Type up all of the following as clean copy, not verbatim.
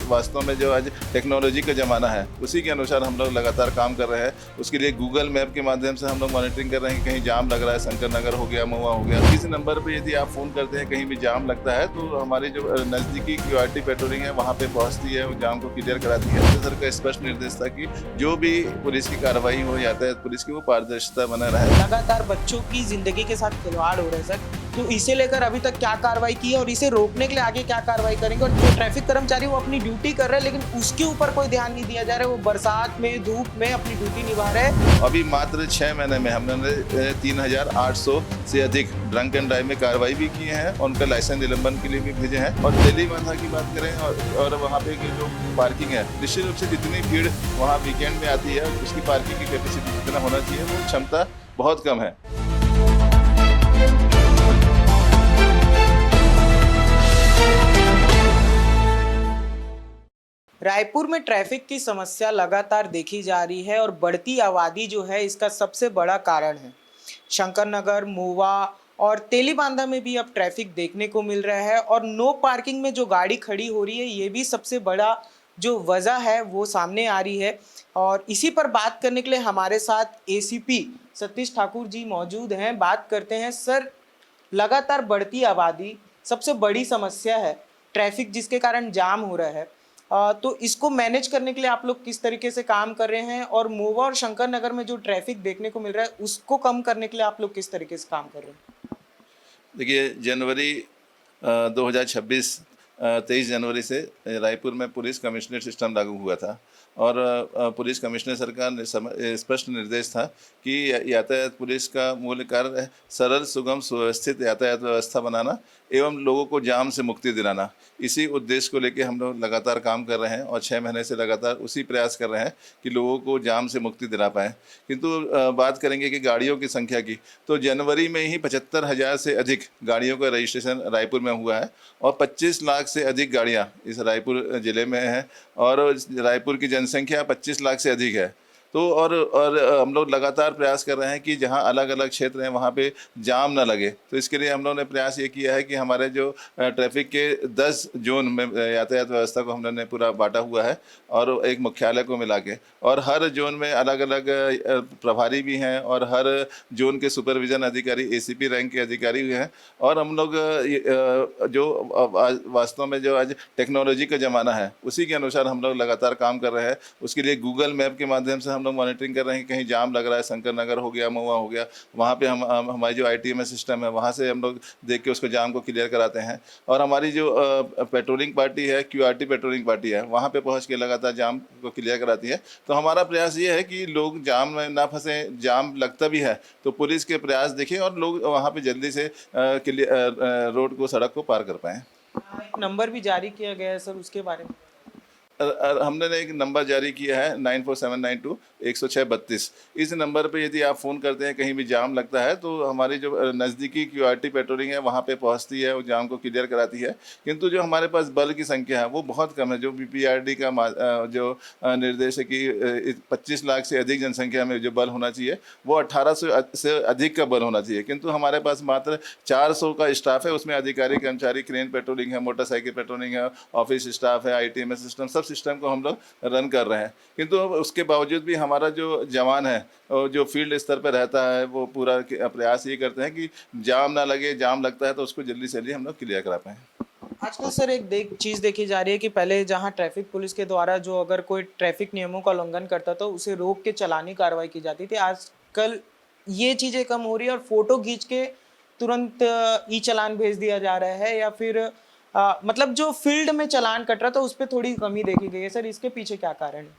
वास्तव में जो आज टेक्नोलॉजी का ज़माना है उसी के अनुसार हम लोग लगातार काम कर रहे हैं। उसके लिए गूगल मैप के माध्यम से हम लोग मॉनिटरिंग कर रहे हैं कि कहीं जाम लग रहा है, शंकर नगर हो गया, महुआ हो गया। किसी नंबर पर यदि आप फ़ोन करते हैं कहीं भी जाम लगता है तो हमारी जो नज़दीकी क्यूआरटी पेट्रोलिंग है वहाँ पे पहुँचती है, वो जाम को क्लियर कराती है। तो सर का स्पष्ट निर्देश था कि जो भी पुलिस की कार्रवाई हो, यातायात पुलिस की, वो पारदर्शिता बना रहे। लगातार बच्चों की जिंदगी के साथ खिलवाड़ हो रहा है सर, तो इसे लेकर अभी तक क्या कार्रवाई की है और इसे रोकने के लिए आगे क्या कार्रवाई करेंगे? और जो ट्रैफिक कर्मचारी वो अपनी ड्यूटी कर रहे हैं लेकिन उसके ऊपर कोई ध्यान नहीं दिया जा रहा है, वो बरसात में धूप में अपनी ड्यूटी निभा रहे हैं। अभी मात्र 6 महीने में हमने 3800 से अधिक ड्रंक एंड ड्राइव में कार्रवाई भी किए हैं और उनका लाइसेंस निलंबन के लिए भी भेजे हैं। और दिल्ली माथा की बात करें और वहाँ पे जो पार्किंग है, निश्चित रूप से जितनी भीड़ वहाँ वीकेंड में आती है उसकी पार्किंग की कैपेसिटी जितना होना चाहिए वो क्षमता बहुत कम है। रायपुर में ट्रैफिक की समस्या लगातार देखी जा रही है और बढ़ती आबादी जो है इसका सबसे बड़ा कारण है। शंकर नगर, मोवा और तेलीबांधा में भी अब ट्रैफिक देखने को मिल रहा है और नो पार्किंग में जो गाड़ी खड़ी हो रही है ये भी सबसे बड़ा जो वजह है वो सामने आ रही है। और इसी पर बात करने के लिए हमारे साथ एसीपी सतीश ठाकुर जी मौजूद हैं। बात करते हैं सर, लगातार बढ़ती आबादी सबसे बड़ी समस्या है, ट्रैफिक जिसके कारण जाम हो रहा है। तो इसको मैनेज करने के लिए आप लोग किस तरीके से काम कर रहे हैं और मोवा और शंकर नगर में जो ट्रैफिक देखने को मिल रहा है उसको कम करने के लिए आप लोग किस तरीके से काम कर रहे हैं? देखिए, जनवरी 2026 23 जनवरी से रायपुर में पुलिस कमिश्नरेट सिस्टम लागू हुआ था और पुलिस कमिश्नर सरकार ने स्पष्ट निर्देश था कि यातायात पुलिस का मूल कार्य है सरल, सुगम, सुव्यवस्थित यातायात व्यवस्था बनाना एवं लोगों को जाम से मुक्ति दिलाना। इसी उद्देश्य को लेकर हम लोग लगातार काम कर रहे हैं और 6 महीने से लगातार उसी प्रयास कर रहे हैं कि लोगों को जाम से मुक्ति दिला पाएँ। किंतु बात करेंगे कि गाड़ियों की संख्या की, तो जनवरी में ही 75,000 से अधिक गाड़ियों का रजिस्ट्रेशन रायपुर में हुआ है और 25 लाख से अधिक गाड़ियां इस रायपुर ज़िले में हैं और रायपुर की जनसंख्या 25 लाख से अधिक है। तो और हम लोग लगातार प्रयास कर रहे हैं कि जहां अलग अलग क्षेत्र हैं वहां पे जाम ना लगे। तो इसके लिए हम लोगों ने प्रयास ये किया है कि हमारे जो ट्रैफिक के 10 जोन में यातायात व्यवस्था को हमने पूरा बांटा हुआ है और एक मुख्यालय को मिला के, और हर जोन में अलग अलग प्रभारी भी हैं और हर जोन के सुपरविजन अधिकारी एसीपी रैंक के अधिकारी भी हैं। और हम लोग जो वास्तव में जो आज टेक्नोलॉजी का ज़माना है उसी के अनुसार हम लोग लगातार काम कर रहे हैं। उसके लिए गूगल मैप के माध्यम से हम लोग मॉनिटरिंग कर रहे हैं कि कहीं जाम लग रहा है, शंकर नगर हो गया, महुआ हो गया, वहाँ पे हम हमारी जो ITMS सिस्टम है वहाँ से हम लोग देख के उसको जाम को क्लियर कराते हैं। और हमारी जो पेट्रोलिंग पार्टी है, QRT पेट्रोलिंग पार्टी है, वहाँ पे पहुँच के लगातार जाम को क्लियर कराती है। तो हमारा प्रयास ये है कि लोग जाम में ना फंसे, जाम लगता भी है तो पुलिस के प्रयास देखें और लोग वहाँ पे जल्दी से रोड को, सड़क को पार कर पाएँ। एक नंबर भी जारी किया गया है सर, उसके बारे में? हमने एक नंबर जारी किया है 94792106 32। इस नंबर पे यदि आप फ़ोन करते हैं कहीं भी जाम लगता है तो हमारी जो नज़दीकी QRT पेट्रोलिंग है वहाँ पे पहुँचती है, वो जाम को क्लियर कराती है। किंतु जो हमारे पास बल की संख्या है वो बहुत कम है। जो BPRD का जो निर्देश है कि 25 लाख से अधिक जनसंख्या में जो बल होना चाहिए वो 1800 से अधिक का बल होना चाहिए, किंतु हमारे पास मात्र 400 का स्टाफ है। उसमें अधिकारी, कर्मचारी, क्रेन पेट्रोलिंग है, मोटरसाइकिल पेट्रोलिंग है, ऑफिस स्टाफ है, ITMS सिस्टम, सब सिस्टम को हम लोग रन कर रहे हैं। किंतु उसके बावजूद भी हमारा जो जवान है जो फील्ड स्तर पर रहता है वो पूरा प्रयास ये करते हैं कि जाम ना लगे, जाम लगता है तो उसको जल्दी से जल्दी हम लोग क्लियर करा पाएँ। आजकल सर एक चीज़ देखी जा रही है कि पहले जहां ट्रैफिक पुलिस के द्वारा जो अगर कोई ट्रैफिक नियमों का उल्लंघन करता था उसे रोक के चालानी कार्रवाई की जाती थी। आजकल ये चीज़ें कम हो रही है और फोटो खींच के तुरंत ई चालान भेज दिया जा रहा है या फिर मतलब जो फील्ड में चालान कट रहा था उस पर थोड़ी कमी देखी गई है। सर इसके पीछे क्या कारण है?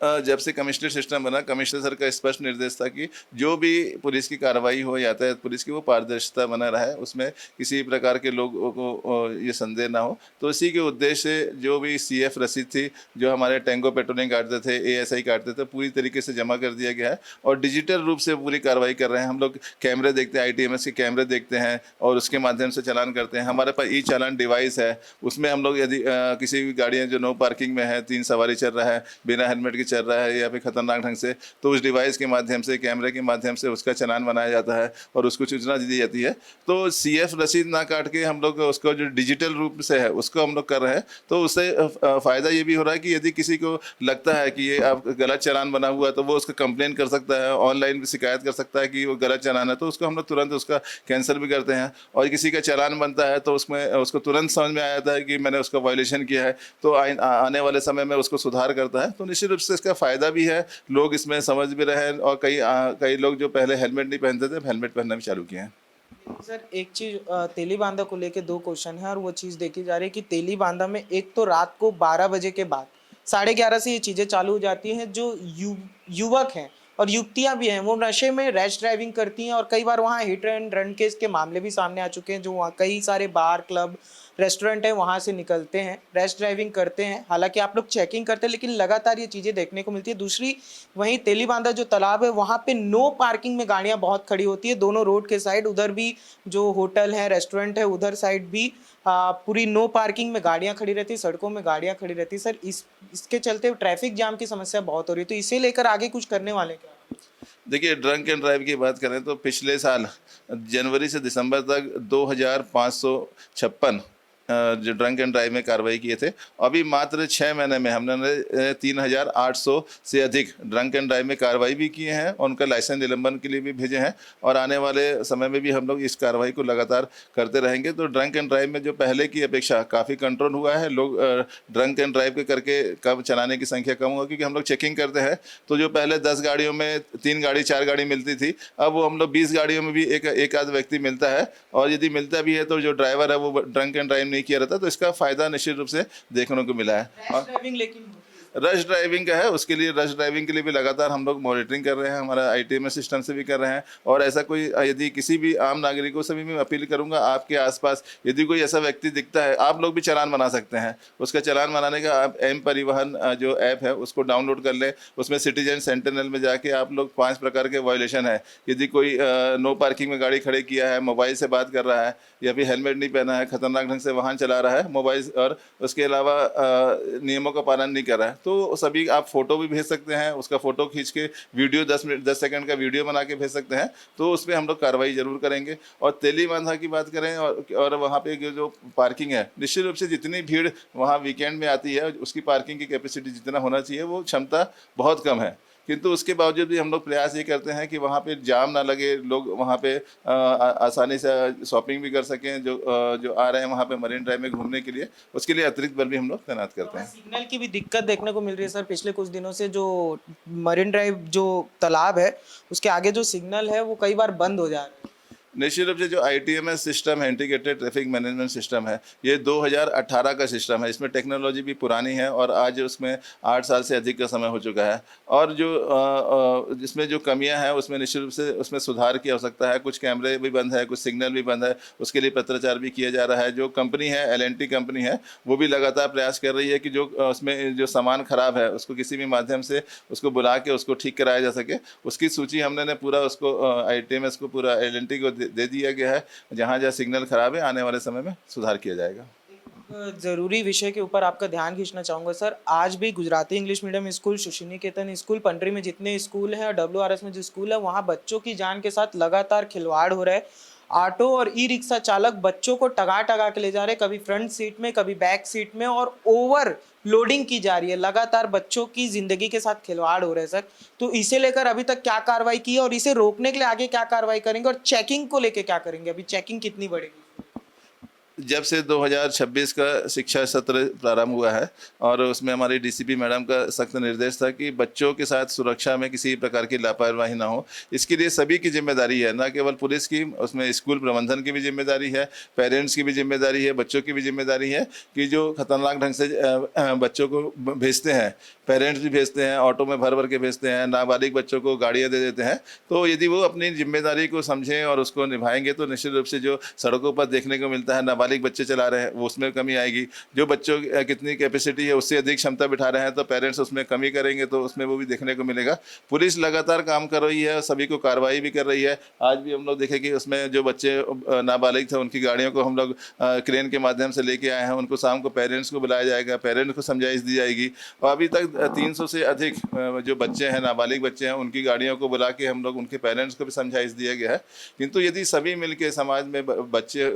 जब से कमिश्नर सिस्टम बना, कमिश्नर सर का स्पष्ट निर्देश था कि जो भी पुलिस की कार्रवाई हो, यातायात पुलिस की, वो पारदर्शिता बना रहे, उसमें किसी प्रकार के लोगों को ये संदेह ना हो। तो इसी के उद्देश्य से जो भी CF रसीद थी जो हमारे टैंगो पेट्रोलिंग काटते थे, ASI काटते थे, पूरी तरीके से जमा कर दिया गया है और डिजिटल रूप से पूरी कार्रवाई कर रहे हैं। हम लोग कैमरे देखते हैं, ITMS के कैमरे देखते हैं और उसके माध्यम से चालान करते हैं। हमारे पास ई चालान डिवाइस है, उसमें हम लोग यदि किसी भी गाड़ियाँ जो नो पार्किंग में है, 3 सवारी चल रहा है, बिना हेलमेट के कि चल रहा है या फिर खतरनाक ढंग से, तो उस डिवाइस के माध्यम से, कैमरे के माध्यम से उसका चालान बनाया जाता है और उसको सूचना दी जाती है। तो CF रसीद ना काट के हम लोग उसको जो डिजिटल रूप से है उसको हम लोग कर रहे हैं। तो उससे फ़ायदा ये भी हो रहा है कि यदि किसी को लगता है कि ये आप गलत चालान बना हुआ है तो वो उसका कंप्लेन कर सकता है, ऑनलाइन भी शिकायत कर सकता है कि वो गलत चालान है, तो उसको हम लोग तुरंत उसका कैंसिल भी करते हैं। और किसी का चालान बनता है तो उसमें उसको तुरंत समझ में आ जाता है कि मैंने उसका वायलेशन किया है, तो आने वाले समय में उसको सुधार करता है। तो निश्चित रूप से इसका फ़ायदा भी है, लोग इसमें समझ भी रहे हैं और कई लोग जो पहले हेलमेट नहीं पहनते थे, हेलमेट पहनना भी चालू किए हैं। सर एक चीज तेली बांधा को लेके दो क्वेश्चन है और वो चीज देखी जा रही है कि तेली बांधा में एक तो रात को 12 बजे के बाद 11:30 से ये चीजें चालू हो जाती हैं। जो युवक हैं और युवतियां भी हैं वो नशे में रैश ड्राइविंग करती हैं और कई बार वहाँ हिट एंड रन केस के मामले भी सामने आ चुके हैं। जो वहाँ कई सारे बार क्लब रेस्टोरेंट है वहाँ से निकलते हैं, रैश ड्राइविंग करते हैं। हालांकि आप लोग चेकिंग करते हैं लेकिन लगातार ये चीज़ें देखने को मिलती है। दूसरी वहीं तेलीबांधा जो तालाब है वहाँ पे नो पार्किंग में गाड़ियाँ बहुत खड़ी होती है दोनों रोड के साइड। उधर भी जो होटल है, रेस्टोरेंट है, उधर साइड भी पूरी नो पार्किंग में गाड़ियाँ खड़ी रहती, सड़कों में गाड़ियाँ खड़ी रहती। सर इसके चलते ट्रैफिक जाम की समस्या बहुत हो रही है, तो इसे लेकर आगे कुछ करने वाले क्या? देखिए, ड्रंक एंड ड्राइव की बात करें तो पिछले साल जनवरी से दिसंबर तक 2556 जो ड्रंक एंड ड्राइव में कार्रवाई किए थे। अभी मात्र 6 महीने में हमने 3800 से अधिक ड्रंक एंड ड्राइव में कार्रवाई भी किए हैं और उनका लाइसेंस निलंबन के लिए भी भेजे हैं और आने वाले समय में भी हम लोग इस कार्रवाई को लगातार करते रहेंगे। तो ड्रंक एंड ड्राइव में जो पहले की अपेक्षा काफ़ी कंट्रोल हुआ है। लोग ड्रंक एंड ड्राइव के करके कब चलाने की संख्या कम हुआ, क्योंकि हम लोग चेकिंग करते हैं। तो जो पहले 10 गाड़ियों में 3 गाड़ी 4 गाड़ी मिलती थी, अब वो हम लोग 20 गाड़ियों में भी एक आध व्यक्ति मिलता है और यदि मिलता भी है तो जो ड्राइवर है वो ड्रंक एंड ड्राइव नहीं किया रहता। तो इसका फ़ायदा निश्चित रूप से देखने को मिला है। रैश ड्राइविंग लेकिन रश ड्राइविंग का है, उसके लिए रश ड्राइविंग के लिए भी लगातार हम लोग मॉनिटरिंग कर रहे हैं, हमारा ITMS सिस्टम से भी कर रहे हैं। और ऐसा कोई यदि किसी भी आम नागरिकों से भी मैं अपील करूंगा, आपके आसपास यदि कोई ऐसा व्यक्ति दिखता है, आप लोग भी चालान बना सकते हैं। उसका चालान बनाने का आप M परिवहन जो ऐप है उसको डाउनलोड कर लें। उसमें सिटीजन सेंटिनल में जाके आप लोग 5 प्रकार के वायलेशन है, यदि कोई नो पार्किंग में गाड़ी खड़े किया है, मोबाइल से बात कर रहा है या फिर हेलमेट नहीं पहना है, खतरनाक ढंग से वाहन चला रहा है मोबाइल, और उसके अलावा नियमों का पालन नहीं कर रहा है, तो सभी आप फोटो भी भेज सकते हैं। उसका फोटो खींच के वीडियो 10 सेकंड का वीडियो बना के भेज सकते हैं। तो उस पर हम लोग कार्रवाई जरूर करेंगे। और तेलीबांधा की बात करें और वहाँ पे जो पार्किंग है, निश्चित रूप से जितनी भीड़ वहाँ वीकेंड में आती है उसकी पार्किंग की कैपेसिटी जितना होना चाहिए वो क्षमता बहुत कम है। किंतु उसके बावजूद भी हम लोग प्रयास ये करते हैं कि वहाँ पे जाम ना लगे, लोग वहाँ पे आसानी से शॉपिंग भी कर सकें। जो आ रहे हैं वहाँ पे मरीन ड्राइव में घूमने के लिए, उसके लिए अतिरिक्त बल भी हम लोग तैनात करते हैं। सिग्नल की भी दिक्कत देखने को मिल रही है सर। पिछले कुछ दिनों से जो मरीन ड्राइव जो तालाब है उसके आगे जो सिग्नल है वो कई बार बंद हो जा रहा है। निश्चित रूप से जो ITMS सिस्टम है, इंटीग्रेटेड ट्रैफिक मैनेजमेंट सिस्टम है, ये 2018 का सिस्टम है। इसमें टेक्नोलॉजी भी पुरानी है और आज उसमें 8 साल से अधिक का समय हो चुका है। और जो जिसमें जो कमियां हैं उसमें निश्चित रूप से उसमें सुधार की आवश्यकता है। कुछ कैमरे भी बंद है, कुछ सिग्नल भी बंद है, उसके लिए पत्राचार भी किया जा रहा है। जो कंपनी है, L&T कंपनी है, वो भी लगातार प्रयास कर रही है कि जो उसमें जो सामान खराब है उसको किसी भी माध्यम से उसको बुला के उसको ठीक कराया जा सके। उसकी सूची हमने पूरा उसको ITMS को पूरा L&T को दे दिया गया है। जहाँ जहाँ सिग्नल खराब है आने वाले समय में सुधार किया जाएगा। जरूरी विषय के ऊपर आपका ध्यान खींचना चाहूँगा सर। आज भी Gujarati English medium school, Sushiniketan school, Pandri में जितने स्कूल हैं और WRS में जो स्कूल है वहाँ बच्चों की जान के साथ लगातार खिलवाड़ हो रहा है। ऑटो और ई-रिक्शा चालक बच्चों को टगा टगा के ले जा रहे हैं, कभी फ्रंट सीट में कभी बैक सीट में, और ओवर लोडिंग की जा रही है। लगातार बच्चों की जिंदगी के साथ खिलवाड़ हो रहा है सर। तो इसे लेकर अभी तक क्या कार्रवाई की है और इसे रोकने के लिए आगे क्या कार्रवाई करेंगे और चेकिंग को लेकर क्या करेंगे? अभी चेकिंग कितनी बढ़ेगी? जब से 2026 का शिक्षा सत्र प्रारंभ हुआ है और उसमें हमारी DCP मैडम का सख्त निर्देश था कि बच्चों के साथ सुरक्षा में किसी प्रकार की लापरवाही ना हो। इसके लिए सभी की जिम्मेदारी है, ना केवल पुलिस की, उसमें स्कूल प्रबंधन की भी जिम्मेदारी है, पेरेंट्स की भी जिम्मेदारी है, बच्चों की भी जिम्मेदारी है कि जो खतरनाक ढंग से बच्चों को भेजते हैं, पेरेंट्स भी भेजते हैं, ऑटो में भर भर के भेजते हैं, नाबालिग बच्चों को गाड़ियाँ दे देते हैं। तो यदि वो अपनी जिम्मेदारी को समझें और उसको निभाएंगे तो निश्चित रूप से जो सड़कों पर देखने को मिलता है नाबालिग बच्चे चला रहे हैं वो उसमें कमी आएगी। जो बच्चों की कितनी कैपेसिटी है उससे अधिक क्षमता बिठा रहे हैं तो पेरेंट्स उसमें कमी करेंगे, तो उसमें वो भी देखने को मिलेगा। पुलिस लगातार काम कर रही है, सभी को कार्रवाई भी कर रही है। आज भी हम लोग देखें कि उसमें जो बच्चे नाबालिग थे उनकी गाड़ियों को हम लोग क्रेन के माध्यम से लेके आए हैं, उनको शाम को पेरेंट्स को बुलाया जाएगा, पेरेंट्स को समझाइश दी जाएगी। और अभी तक 300 से अधिक जो बच्चे हैं, नाबालिग बच्चे हैं, उनकी गाड़ियों को बुला के हम लोग उनके पेरेंट्स को भी समझाइश दिया गया है। किंतु यदि सभी मिलकर समाज में बच्चे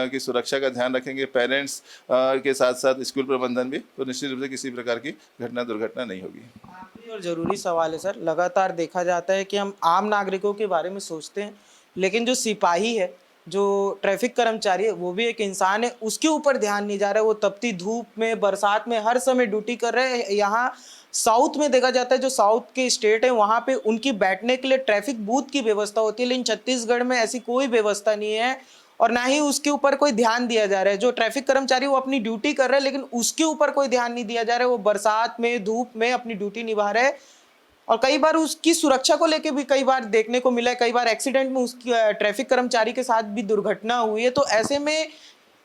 की सुरक्षा का ध्यान रखेंगे, पेरेंट्स के साथ साथ स्कूल प्रबंधन भी, तो निश्चित रूप से किसी प्रकार की घटना दुर्घटना नहीं होगी। आखिरी और ज़रूरी सवाल है सर, लगातार देखा जाता है कि हम आम नागरिकों के बारे में सोचते हैं, लेकिन जो सिपाही है, जो ट्रैफिक कर्मचारी है, वो भी एक इंसान है, उसके ऊपर ध्यान नहीं जा रहा है। वो तपती धूप में, बरसात में हर समय ड्यूटी कर रहे हैं। यहाँ साउथ में देखा जाता है, जो साउथ के स्टेट है वहाँ पे उनकी बैठने के लिए ट्रैफिक बूथ की व्यवस्था होती है, लेकिन छत्तीसगढ़ में ऐसी कोई व्यवस्था नहीं है और ना ही उसके ऊपर कोई ध्यान दिया जा रहा है। जो ट्रैफिक कर्मचारी वो अपनी ड्यूटी कर रहे हैं, लेकिन उसके ऊपर कोई ध्यान नहीं दिया जा रहा है। वो बरसात में, धूप में अपनी ड्यूटी निभा रहे हैं और कई बार उसकी सुरक्षा को लेके भी कई बार देखने को मिला है। कई बार एक्सीडेंट में उसकी ट्रैफिक कर्मचारी के साथ भी दुर्घटना हुई है। तो ऐसे में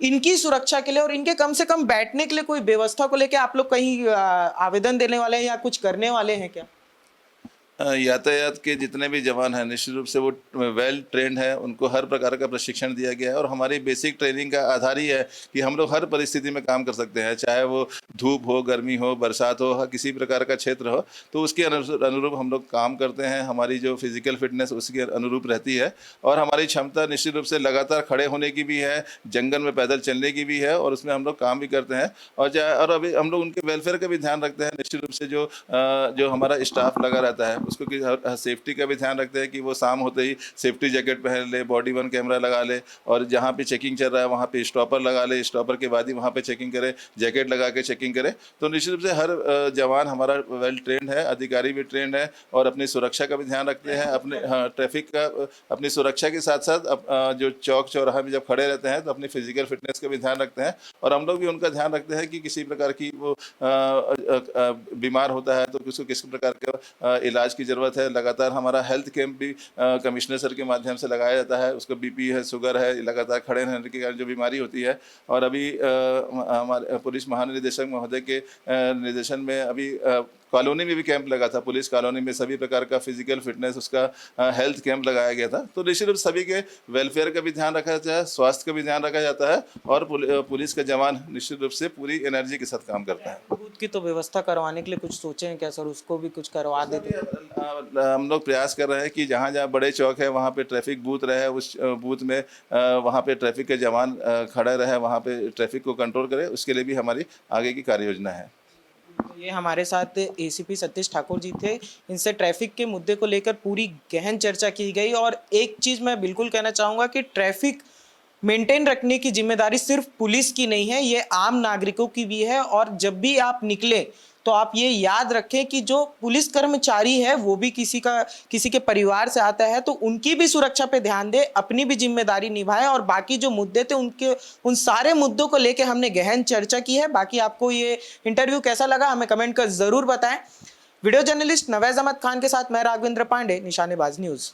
इनकी सुरक्षा के लिए और इनके कम से कम बैठने के लिए कोई व्यवस्था को लेके आप लोग कहीं आवेदन देने वाले हैं या कुछ करने वाले हैं क्या? यातायात के जितने भी जवान हैं निश्चित रूप से वो वेल ट्रेंड है, उनको हर प्रकार का प्रशिक्षण दिया गया है और हमारी बेसिक ट्रेनिंग का आधार ही है कि हम लोग हर परिस्थिति में काम कर सकते हैं, चाहे वो धूप हो, गर्मी हो, बरसात हो, किसी प्रकार का क्षेत्र हो, तो उसके अनुरूप हम लोग काम करते हैं। हमारी जो फिजिकल फिटनेस उसके अनुरूप रहती है और हमारी क्षमता निश्चित रूप से लगातार खड़े होने की भी है, जंगल में पैदल चलने की भी है और उसमें हम लोग काम भी करते हैं। और अभी हम लोग उनके वेलफेयर का भी ध्यान रखते हैं। निश्चित रूप से जो हमारा स्टाफ लगा रहता है उसको की सेफ्टी का भी ध्यान रखते हैं कि वो शाम होते ही सेफ्टी जैकेट पहन ले, बॉडी वन कैमरा लगा ले और जहाँ पे चेकिंग चल रहा है वहाँ पे स्टॉपर लगा ले, स्टॉपर के बाद ही वहाँ पे चेकिंग करे, जैकेट लगा के चेकिंग करे। तो निश्चित रूप से हर जवान हमारा वेल ट्रेंड है, अधिकारी भी ट्रेंड है और अपनी सुरक्षा का भी ध्यान रखते हैं। अपने ट्रैफिक का अपनी सुरक्षा के साथ साथ जो चौक चौराहा में जब खड़े रहते हैं तो अपनी फिजिकल फिटनेस का भी ध्यान रखते हैं और हम लोग भी उनका ध्यान रखते हैं कि किसी प्रकार की वो बीमार होता है तो उसको किस प्रकार का इलाज की जरूरत है। लगातार हमारा हेल्थ कैंप भी कमिश्नर सर के माध्यम से लगाया जाता है। उसको बीपी है, शुगर है, लगातार खड़े रहने के कारण जो बीमारी होती है। और अभी हमारे पुलिस महानिदेशक महोदय के निर्देशन में अभी कॉलोनी में भी कैंप लगा था। पुलिस कॉलोनी में सभी प्रकार का फिजिकल फिटनेस उसका हेल्थ कैंप लगाया गया था। तो निश्चित रूप से सभी के वेलफेयर का भी ध्यान रखा जाता है, स्वास्थ्य का भी ध्यान रखा जाता है और पुलिस का जवान निश्चित रूप से पूरी एनर्जी के साथ काम करता है। बूथ की तो व्यवस्था करवाने के लिए कुछ सोचे हैं क्या सर? उसको भी कुछ करवा देते। हम लोग प्रयास कर रहे हैं कि जहाँ जहाँ बड़े चौक है वहाँ पे ट्रैफिक बूथ रहे, उस बूथ में वहाँ पे ट्रैफिक के जवान खड़े रहे, वहाँ पे ट्रैफिक को कंट्रोल करे। उसके लिए भी हमारी आगे की कार्य योजना है। तो ये हमारे साथ एसीपी सतीश ठाकुर जी थे। इनसे ट्रैफिक के मुद्दे को लेकर पूरी गहन चर्चा की गई और एक चीज़ मैं बिल्कुल कहना चाहूँगा कि ट्रैफिक मेंटेन रखने की जिम्मेदारी सिर्फ पुलिस की नहीं है, ये आम नागरिकों की भी है। और जब भी आप निकले तो आप ये याद रखें कि जो पुलिस कर्मचारी है वो भी किसी के परिवार से आता है, तो उनकी भी सुरक्षा पे ध्यान दे, अपनी भी जिम्मेदारी निभाए। और बाकी जो मुद्दे थे उन सारे मुद्दों को लेके हमने गहन चर्चा की है। बाकी आपको ये इंटरव्यू कैसा लगा हमें कमेंट कर जरूर बताएं। वीडियो जर्नलिस्ट नवैज़ अहमद खान के साथ मैं राघवेंद्र पांडे, निशानेबाज न्यूज़।